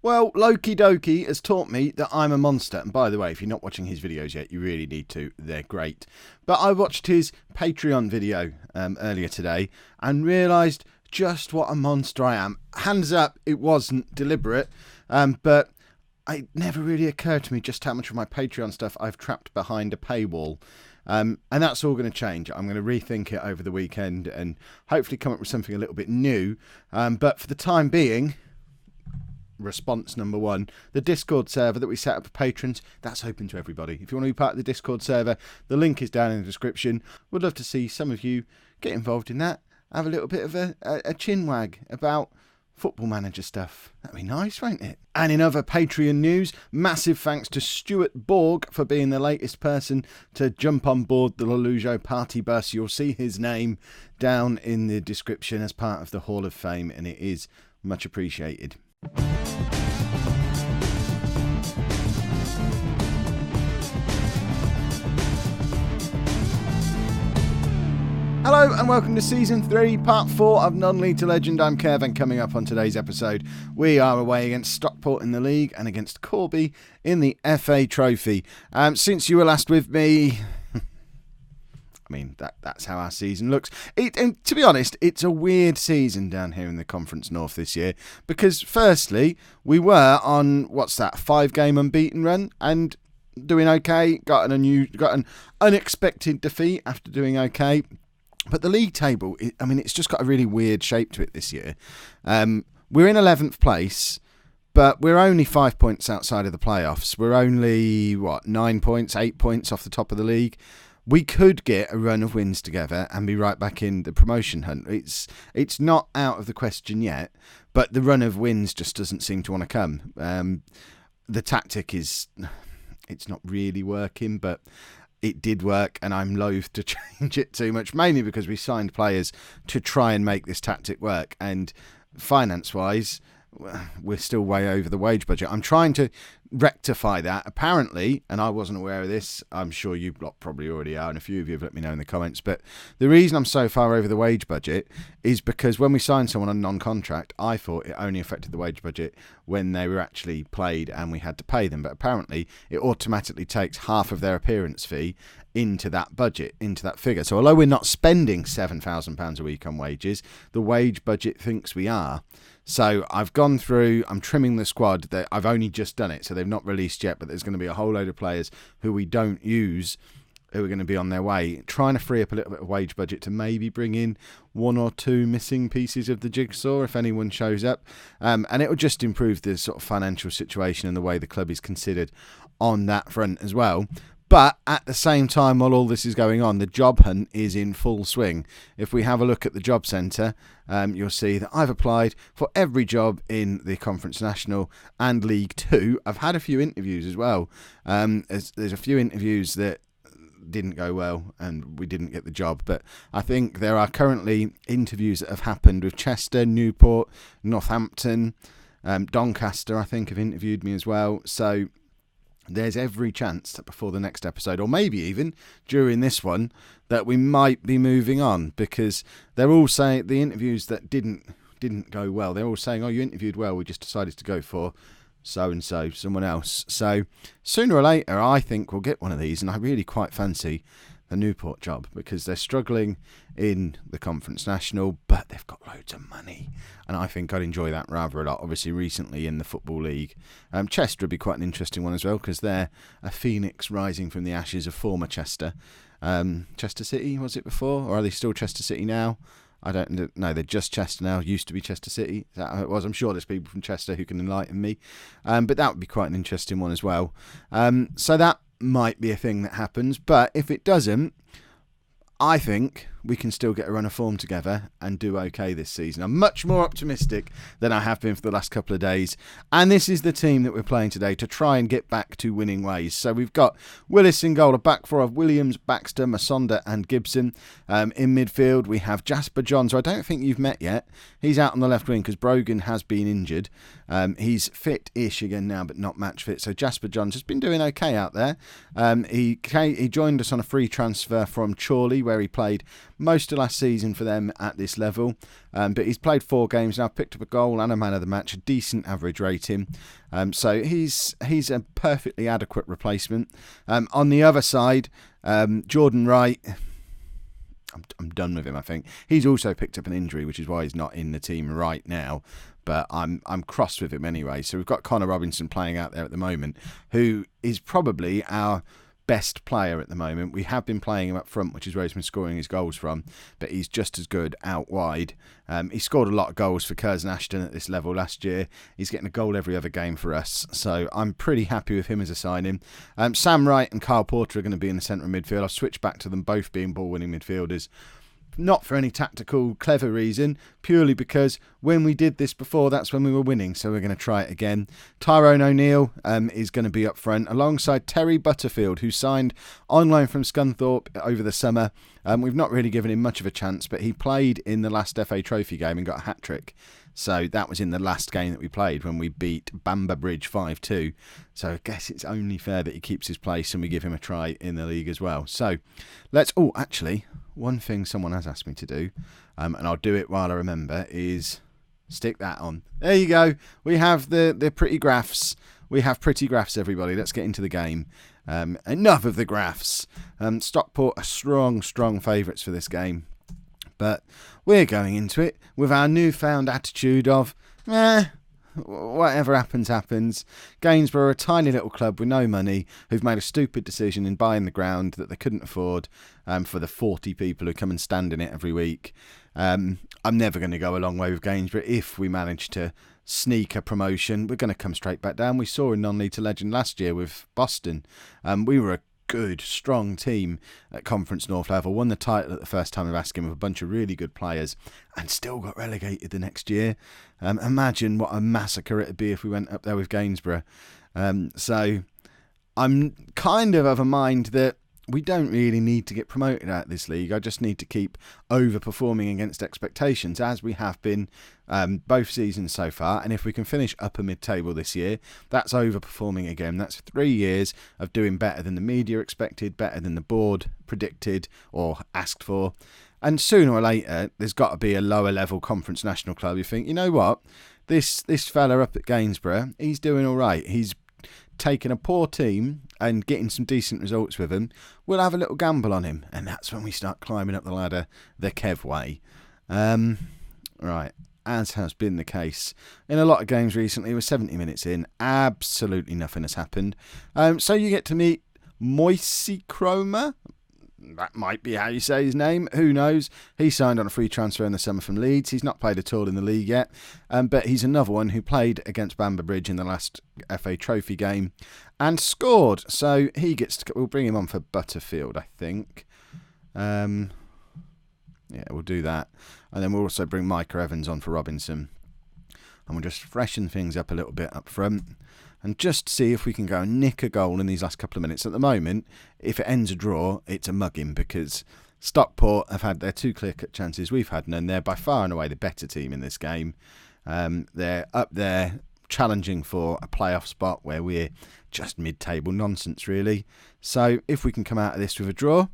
Well, Loki Doki has taught me that I'm a monster. And by the way, if you're not watching his videos yet, you really need to. They're great. But I watched his Patreon video earlier today and realised just what a monster I am. Hands up, it wasn't deliberate, but it never really occurred to me just how much of my Patreon stuff I've trapped behind a paywall. And that's all going to change. I'm going to rethink it over the weekend and hopefully come up with something a little bit new. But for the time being, response number one, the Discord server that we set up for patrons, that's open to everybody. If you want to be part of the Discord server, the link is down in the description. Would love to see some of you get involved in that. Have a little bit of a chinwag about Football Manager stuff. That'd be nice, won't it? And in other Patreon news, massive thanks to Stuart Borg for being the latest person to jump on board the Lollujo party bus. You'll see his name down in the description as part of the Hall of Fame, and it is much appreciated. Hello and welcome to Season 3, Part 4 of Non-League to Legend. I'm Kev, and coming up on today's episode, we are away against Stockport in the league and against Corby in the FA Trophy. Since you were last with me, I mean, that's how our season looks. And to be honest, it's a weird season down here in the Conference North this year because, firstly, we were on, 5-game unbeaten run and doing okay. Got an unexpected defeat after doing okay. But the league table, it's just got a really weird shape to it this year. We're in 11th place, but we're only 5 points outside of the playoffs. We're only, 9 points, 8 points off the top of the league. We could get a run of wins together and be right back in the promotion hunt. It's not out of the question yet, but the run of wins just doesn't seem to want to come. The tactic it's not really working, but it did work, and I'm loath to change it too much, mainly because we signed players to try and make this tactic work, and finance-wise, we're still way over the wage budget. I'm trying to rectify that, apparently, and I wasn't aware of this. I'm sure you probably already are, and a few of you have let me know in the comments, but the reason I'm so far over the wage budget is because when we signed someone on non-contract, I thought it only affected the wage budget when they were actually played and we had to pay them, but apparently it automatically takes half of their appearance fee into that budget, into that figure. So although we're not spending £7,000 a week on wages, the wage budget thinks we are. So I've gone through, I'm trimming the squad. I've only just done it, so they've not released yet, but there's going to be a whole load of players who we don't use who are going to be on their way, trying to free up a little bit of wage budget to maybe bring in one or two missing pieces of the jigsaw if anyone shows up. And it will just improve the sort of financial situation and the way the club is considered on that front as well. But at the same time, while all this is going on, the job hunt is in full swing. If we have a look at the job centre, you'll see that I've applied for every job in the Conference National and League 2. I've had a few interviews as well. There's a few interviews that didn't go well and we didn't get the job. But I think there are currently interviews that have happened with Chester, Newport, Northampton, Doncaster, I think, have interviewed me as well. So there's every chance that before the next episode, or maybe even during this one, that we might be moving on, because they're all saying the interviews that didn't go well, they're all saying, oh, you interviewed well, we just decided to go for so-and-so, someone else. So sooner or later, I think we'll get one of these, and I really quite fancy the Newport job because they're struggling in the Conference National, but they've got loads of money, and I think I'd enjoy that rather a lot. Obviously, recently in the Football League, Chester would be quite an interesting one as well because they're a phoenix rising from the ashes of former Chester. Chester City, was it before, or are they still Chester City now? I don't know. They're just Chester now. Used to be Chester City. Is that how it was? I'm sure there's people from Chester who can enlighten me. But that would be quite an interesting one as well. So that might be a thing that happens. But if it doesn't, I think we can still get a run of form together and do okay this season. I'm much more optimistic than I have been for the last couple of days. And this is the team that we're playing today to try and get back to winning ways. So we've got Willis in goal, a back four of Williams, Baxter, Masonda and Gibson. In midfield, we have Jasper Johns, who I don't think you've met yet. He's out on the left wing because Brogan has been injured. He's fit-ish again now, but not match fit. So Jasper Johns has been doing okay out there. He joined us on a free transfer from Chorley, where he played most of last season for them at this level. But he's played 4 games now, picked up a goal and a man of the match, a decent average rating. So he's a perfectly adequate replacement. On the other side, Jordan Wright, I'm done with him, I think. He's also picked up an injury, which is why he's not in the team right now. But I'm cross with him anyway. So we've got Connor Robinson playing out there at the moment, who is probably our best player at the moment. We have been playing him up front, which is where he's been scoring his goals from, but he's just as good out wide. He scored a lot of goals for Curzon Ashton at this level last year. He's getting a goal every other game for us, so I'm pretty happy with him as a signing. Sam Wright and Kyle Porter are going to be in the centre of midfield. I've switched back to them both being ball-winning midfielders. Not for any tactical, clever reason, purely because when we did this before, that's when we were winning, so we're going to try it again. Tyrone O'Neill is going to be up front, alongside Terry Butterfield, who signed on loan from Scunthorpe over the summer. We've not really given him much of a chance, but he played in the last FA Trophy game and got a hat-trick. So that was in the last game that we played when we beat Bamber Bridge 5-2. So I guess it's only fair that he keeps his place and we give him a try in the league as well. So let's... Oh, actually, one thing someone has asked me to do, and I'll do it while I remember, is stick that on. There you go. We have the pretty graphs. We have pretty graphs, everybody. Let's get into the game. Enough of the graphs. Stockport are strong favourites for this game. But we're going into it with our newfound attitude of, whatever happens, happens. Gainsborough, a tiny little club with no money, who've made a stupid decision in buying the ground that they couldn't afford for the 40 people who come and stand in it every week. I'm never going to go a long way with Gainsborough. If we manage to sneak a promotion, we're going to come straight back down. We saw in non-league to legend last year with Boston. We were a good, strong team at Conference North level, won the title at the first time of asking with a bunch of really good players and still got relegated the next year. Imagine what a massacre it would be if we went up there with Gainsborough. So I'm kind of a mind that we don't really need to get promoted out of this league. I just need to keep overperforming against expectations, as we have been both seasons so far. And if we can finish upper mid-table this year, that's overperforming again. That's 3 years of doing better than the media expected, better than the board predicted or asked for. And sooner or later, there's got to be a lower level Conference National club. You think, you know what? This fella up at Gainsborough, he's doing all right. He's taking a poor team and getting some decent results with him. We'll have a little gamble on him, and that's when we start climbing up the ladder the Kev way. Right, as has been the case in a lot of games recently, we're 70 minutes in, absolutely nothing has happened. So you get to meet Moisey Cromer. That might be how you say his name. Who knows? He signed on a free transfer in the summer from Leeds. He's not played at all in the league yet. But he's another one who played against Bamber Bridge in the last FA Trophy game and scored. So he gets to... We'll bring him on for Butterfield, I think. Yeah, we'll do that. And then we'll also bring Micah Evans on for Robinson. And we'll just freshen things up a little bit up front. And just see if we can go and nick a goal in these last couple of minutes. At the moment, if it ends a draw, it's a mugging because Stockport have had their 2 clear-cut chances. We've had none. They're by far and away the better team in this game. They're up there challenging for a playoff spot where we're just mid-table nonsense, really. So if we can come out of this with a draw,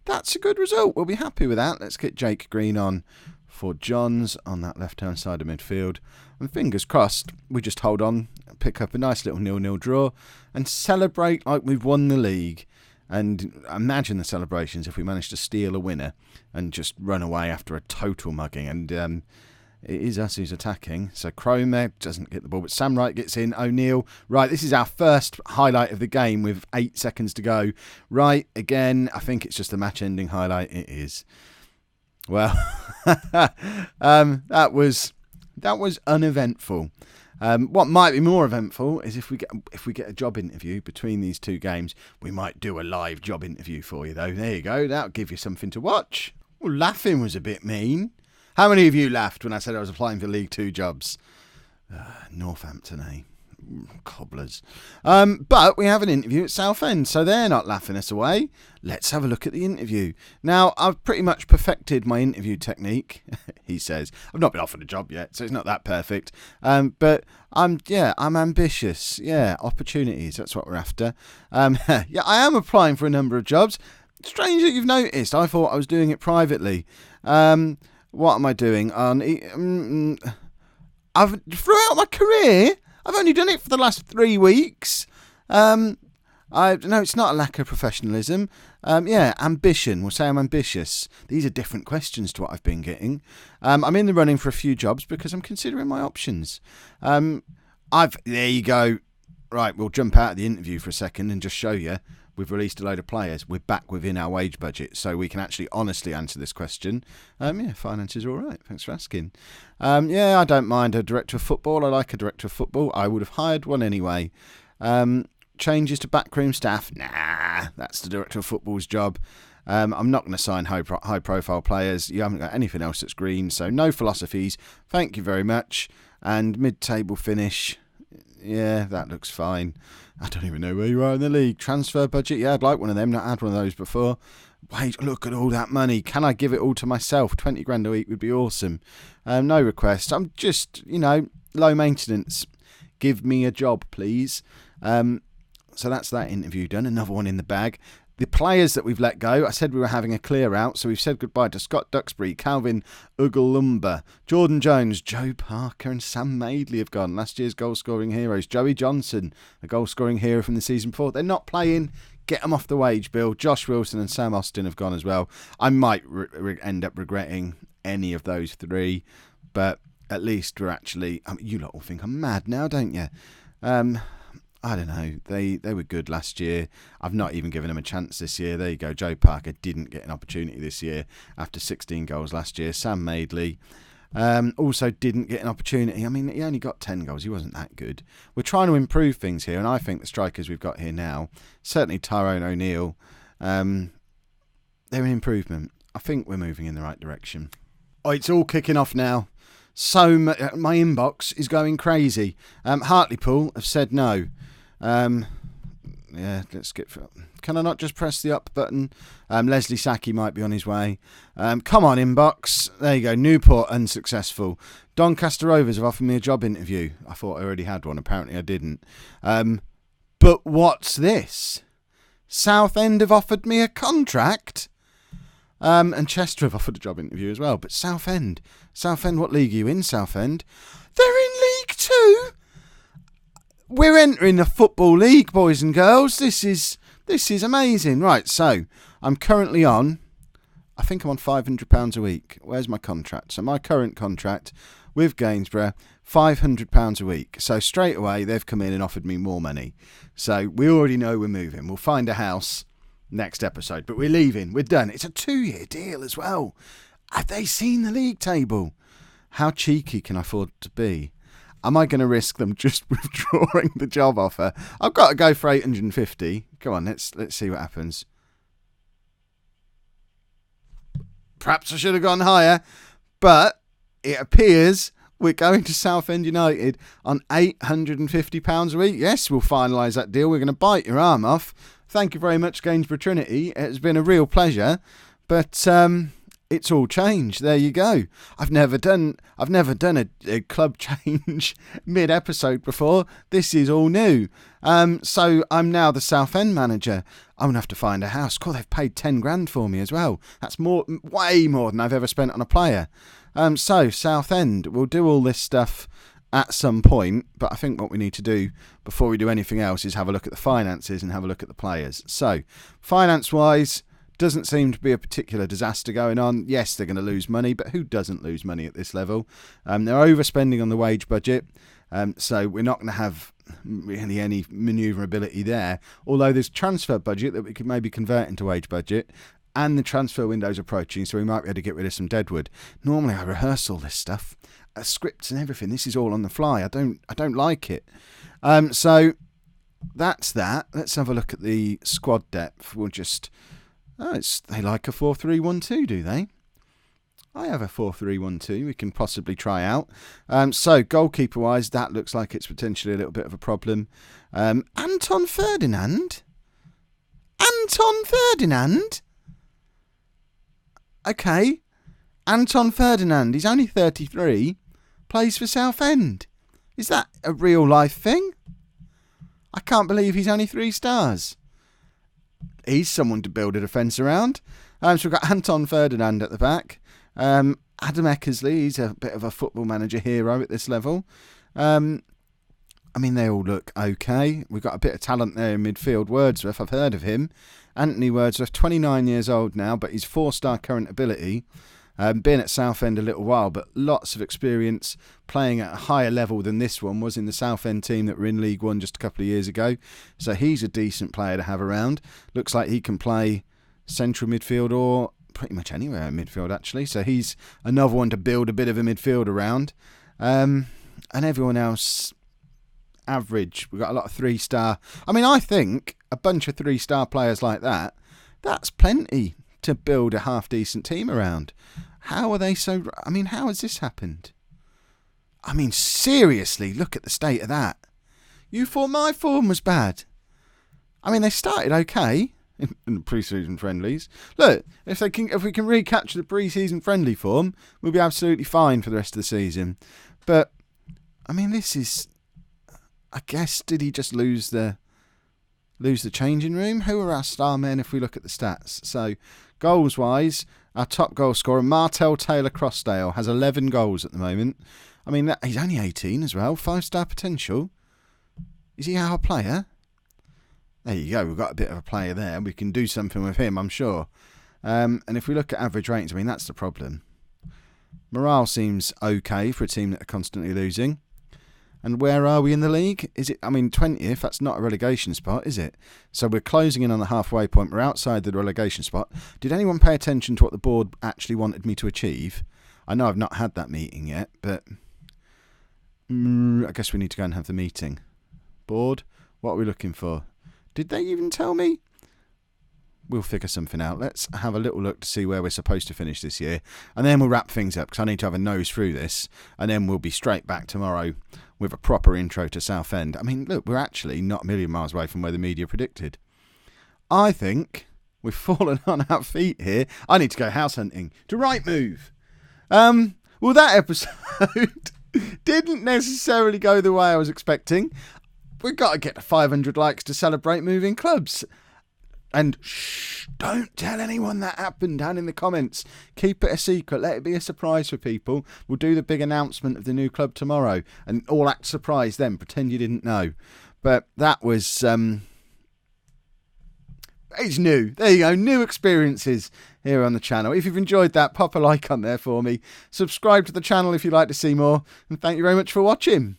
that's a good result. We'll be happy with that. Let's get Jake Green on for Johns on that left-hand side of midfield. And fingers crossed, we just hold on, pick up a nice little 0-0 draw and celebrate like we've won the league. And imagine the celebrations if we manage to steal a winner and just run away after a total mugging. And it is us who's attacking. So Cromer doesn't get the ball, but Sam Wright gets in. O'Neill. Right, this is our first highlight of the game with 8 seconds to go. Right, again, I think it's just a match-ending highlight. It is. Well, that was uneventful. What might be more eventful is if we get a job interview between these 2 games. We might do a live job interview for you, though. There you go. That'll give you something to watch. Well, laughing was a bit mean. How many of you laughed when I said I was applying for League 2 jobs? Northampton, eh? Cobblers. But we have an interview at Southend, so they're not laughing us away. Let's have a look at the interview. Now, I've pretty much perfected my interview technique, he says. I've not been offered a job yet, so it's not that perfect. But I'm ambitious. Yeah, opportunities, that's what we're after. Yeah, I am applying for a number of jobs. strange that you've noticed. I thought I was doing it privately. What am I doing? I've throughout my career, I've only done it for the last 3 weeks. No, it's not a lack of professionalism. Ambition. We'll say I'm ambitious. These are different questions to what I've been getting. I'm in the running for a few jobs because I'm considering my options. There you go. Right, we'll jump out of the interview for a second and just show you. We've released a load of players. We're back within our wage budget, so we can actually honestly answer this question. Finance is all right. Thanks for asking. I don't mind a director of football. I like a director of football. I would have hired one anyway. Changes to backroom staff? Nah, that's the director of football's job. I'm not going to sign high-profile players. You haven't got anything else that's green, so no philosophies. Thank you very much. And mid-table finish. Yeah, that looks fine. I don't even know where you are in the league. Transfer budget? Yeah, I'd like one of them. Not had one of those before. Wait, look at all that money. Can I give it all to myself? 20 grand a week would be awesome. No requests. I'm just, low maintenance. Give me a job, please. So that's that interview done. Another one in the bag. The players that we've let go, I said we were having a clear out, so we've said goodbye to Scott Duxbury, Calvin Ugalumba, Jordan Jones, Joe Parker and Sam Madeley have gone. Last year's goal-scoring heroes. Joey Johnson, a goal-scoring hero from the season before. They're not playing. Get them off the wage bill. Josh Wilson and Sam Austin have gone as well. I might end up regretting any of those three, but at least we're actually... you lot all think I'm mad now, don't you? I don't know. They were good last year. I've not even given them a chance this year. There you go. Joe Parker didn't get an opportunity this year after 16 goals last year. Sam Madeley also didn't get an opportunity. I mean, he only got 10 goals. He wasn't that good. We're trying to improve things here, and I think the strikers we've got here now, certainly Tyrone O'Neill, they're an improvement. I think we're moving in the right direction. Oh, it's all kicking off now. So my inbox is going crazy. Hartlepool have said no. Let's skip. Can I not just press the up button? Leslie Sacchi might be on his way. Come on, inbox. There you go. Newport unsuccessful. Doncaster Rovers have offered me a job interview. I thought I already had one. Apparently I didn't. But what's this? Southend have offered me a contract. And Chester have offered a job interview as well. But Southend, what league are you in, Southend? They're in League 2. We're entering the Football League, boys and girls. This is amazing. Right, so I'm currently on, I think I'm on £500 a week. Where's my contract? So my current contract with Gainsborough, £500 a week. So straight away, they've come in and offered me more money. So we already know we're moving. We'll find a house next episode, but we're leaving. We're done. It's a 2-year deal as well. Have they seen the league table? How cheeky can I afford to be? Am I going to risk them just withdrawing the job offer? I've got to go for 850. Come on, let's see what happens. Perhaps I should have gone higher, but it appears we're going to Southend United on £850 a week. Yes, we'll finalise that deal. We're going to bite your arm off. Thank you very much, Gainsborough Trinity. It's been a real pleasure, but it's all changed. There you go. I've never done a club change mid-episode before. This is all new. So I'm now the Southend manager. I'm going to have to find a house. Cool, they've paid 10 grand for me as well. That's way more than I've ever spent on a player. So Southend, we'll do all this stuff at some point, but I think what we need to do before we do anything else is have a look at the finances and have a look at the players. So, finance-wise, doesn't seem to be a particular disaster going on. Yes, they're going to lose money, but who doesn't lose money at this level? They're overspending on the wage budget, so we're not going to have really any manoeuvrability there, although there's transfer budget that we could maybe convert into wage budget, and the transfer window's approaching, so we might be able to get rid of some deadwood. Normally I rehearse all this stuff, scripts and everything. This is all on the fly. I don't like it. So that's that. Let's have a look at the squad depth. We'll just... they like a 4-3-1-2, do they? I have a 4-3-1-2 we can possibly try out. So goalkeeper-wise, that looks like it's potentially a little bit of a problem. Anton Ferdinand? Okay. Anton Ferdinand, he's only 33, plays for Southend. Is that a real life thing? I can't believe he's only 3 stars. he's someone to build a defence around. So we've got Anton Ferdinand at the back. Adam Eckersley, he's a bit of a football manager hero at this level. I mean, they all look okay. We've got a bit of talent there in midfield. Wordsworth, I've heard of him. Anthony Wordsworth, 29 years old now, but he's 4-star current ability. Been at Southend a little while, but lots of experience playing at a higher level than this one was in the Southend team that were in League One just a couple of years ago. So he's a decent player to have around. Looks like he can play central midfield or pretty much anywhere in midfield, actually. So he's another one to build a bit of a midfield around. And everyone else, average. We've got a lot of 3-star. I mean, I think a bunch of 3-star players like that, that's plenty to build a half-decent team around. How are they so... I mean, how has this happened? I mean, seriously, look at the state of that. You thought my form was bad. I mean, they started okay in the pre-season friendlies. Look, if we can recapture the pre-season friendly form, we'll be absolutely fine for the rest of the season. But, I mean, this is... I guess, did he just lose the changing room? Who are our star men if we look at the stats? So, goals-wise, our top goal scorer, Martel Taylor-Crossdale, has 11 goals at the moment. I mean, he's only 18 as well. 5-star potential. Is he our player? There you go. We've got a bit of a player there. We can do something with him, I'm sure. And if we look at average ratings, I mean, that's the problem. Morale seems okay for a team that are constantly losing. And where are we in the league? Is it? I mean, 20th, that's not a relegation spot, is it? So we're closing in on the halfway point. We're outside the relegation spot. Did anyone pay attention to what the board actually wanted me to achieve? I know I've not had that meeting yet, but I guess we need to go and have the meeting. Board, what are we looking for? Did they even tell me? We'll figure something out. Let's have a little look to see where we're supposed to finish this year. And then we'll wrap things up because I need to have a nose through this. And then we'll be straight back tomorrow with a proper intro to Southend. I mean, look, we're actually not a million miles away from where the media predicted. I think we've fallen on our feet here. I need to go house hunting to Right Move. Well, that episode didn't necessarily go the way I was expecting. We've got to get to 500 likes to celebrate moving clubs. And shh, don't tell anyone that happened down in the comments. Keep it a secret. Let it be a surprise for people. We'll do the big announcement of the new club tomorrow and all act surprised then. Pretend you didn't know. But that was... it's new. There you go. New experiences here on the channel. If you've enjoyed that, pop a like on there for me. Subscribe to the channel if you'd like to see more. And thank you very much for watching.